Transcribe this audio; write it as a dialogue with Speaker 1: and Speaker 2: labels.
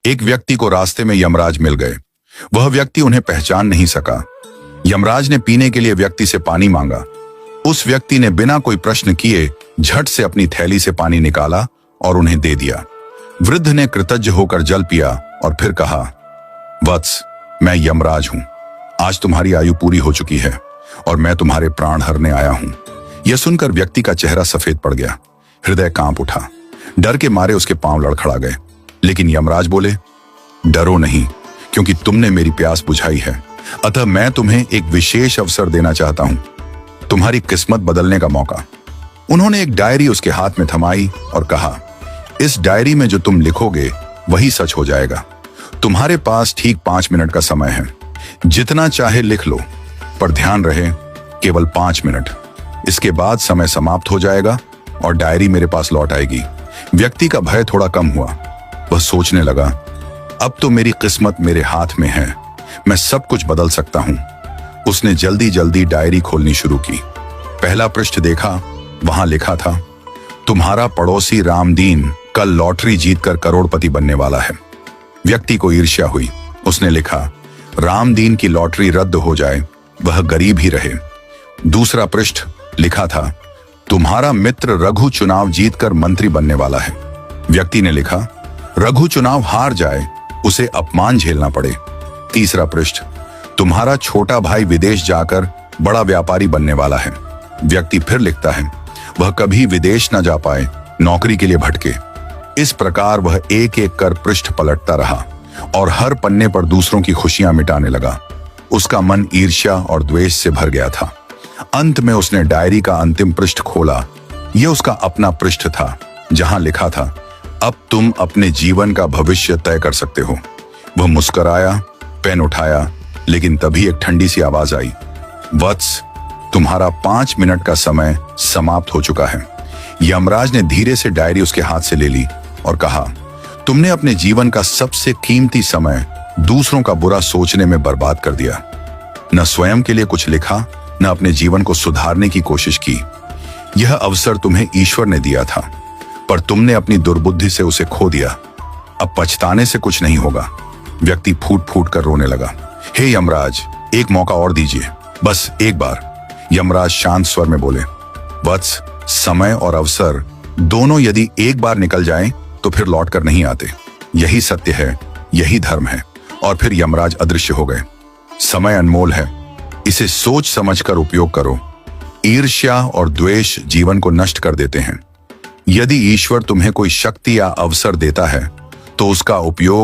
Speaker 1: एक व्यक्ति को रास्ते में यमराज मिल गए। वह व्यक्ति उन्हें पहचान नहीं सका। यमराज ने पीने के लिए व्यक्ति से पानी मांगा। उस व्यक्ति ने बिना कोई प्रश्न किए झट से अपनी थैली से पानी निकाला और उन्हें दे दिया। वृद्ध ने कृतज्ञ होकर जल पिया और फिर कहा, वत्स, मैं यमराज हूं। आज तुम्हारी आयु पूरी हो चुकी है और मैं तुम्हारे प्राण हरने आया हूं। यह सुनकर व्यक्ति का चेहरा सफेद पड़ गया। हृदय कांप उठा। डर के मारे उसके पांव लड़खड़ा गए। लेकिन यमराज बोले, डरो नहीं, क्योंकि तुमने मेरी प्यास बुझाई है। अतः मैं तुम्हें एक विशेष अवसर देना चाहता हूं, तुम्हारी किस्मत बदलने का मौका। उन्होंने एक डायरी उसके हाथ में थमाई और कहा, इस डायरी में जो तुम लिखोगे वही सच हो जाएगा। तुम्हारे पास ठीक 5 मिनट का समय है। जितना चाहे लिख लो, पर ध्यान रहे केवल 5 मिनट। इसके बाद समय समाप्त हो जाएगा और डायरी मेरे पास लौट आएगी। व्यक्ति का भय थोड़ा कम हुआ। वह सोचने लगा, अब तो मेरी किस्मत मेरे हाथ में है, मैं सब कुछ बदल सकता हूं। उसने जल्दी जल्दी डायरी खोलनी शुरू की। पहला पृष्ठ देखा। वहां लिखा था, तुम्हारा पड़ोसी रामदीन कल लॉटरी जीतकर करोड़पति बनने वाला है। व्यक्ति को ईर्ष्या हुई। उसने लिखा, रामदीन की लॉटरी रद्द हो जाए, वह गरीब ही रहे। दूसरा पृष्ठ लिखा था, तुम्हारा मित्र रघु चुनाव जीतकर मंत्री बनने वाला है। व्यक्ति ने लिखा, रघु चुनाव हार जाए, उसे अपमान झेलना पड़े। तीसरा पृष्ठ, तुम्हारा छोटा भाई विदेश जाकर बड़ा व्यापारी बनने वाला है। व्यक्ति फिर लिखता है, वह कभी विदेश न जा पाए, नौकरी के लिए भटके। इस प्रकार वह एक एक कर पृष्ठ पलटता रहा और हर पन्ने पर दूसरों की खुशियां मिटाने लगा। उसका मन ईर्ष्या और द्वेष से भर गया था। अंत में उसने डायरी का अंतिम पृष्ठ खोला। यह उसका अपना पृष्ठ था, जहां लिखा था, अब तुम अपने जीवन का भविष्य तय कर सकते हो। वह मुस्कुराया, पेन उठाया, लेकिन तभी एक ठंडी सी आवाज आई, वत्स, तुम्हारा 5 मिनट का समय समाप्त हो चुका है। यमराज ने धीरे से डायरी उसके हाथ से ले ली और कहा, तुमने अपने जीवन का सबसे कीमती समय दूसरों का बुरा सोचने में बर्बाद कर दिया। न स्वयं के लिए कुछ लिखा, न अपने जीवन को सुधारने की कोशिश की। यह अवसर तुम्हें ईश्वर ने दिया था, पर तुमने अपनी दुर्बुद्धि से उसे खो दिया। अब पछताने से कुछ नहीं होगा। व्यक्ति फूट फूट कर रोने लगा। हे यमराज, एक मौका और दीजिए, बस एक बार। यमराज शांत स्वर में बोले, वत्स, समय और अवसर दोनों यदि एक बार निकल जाएं तो फिर लौट कर नहीं आते। यही सत्य है, यही धर्म है। और फिर यमराज अदृश्य हो गए। समय अनमोल है, इसे सोच समझकर उपयोग करो। ईर्ष्या और द्वेष जीवन को नष्ट कर देते हैं। यदि ईश्वर तुम्हें कोई शक्ति या अवसर देता है तो उसका उपयोग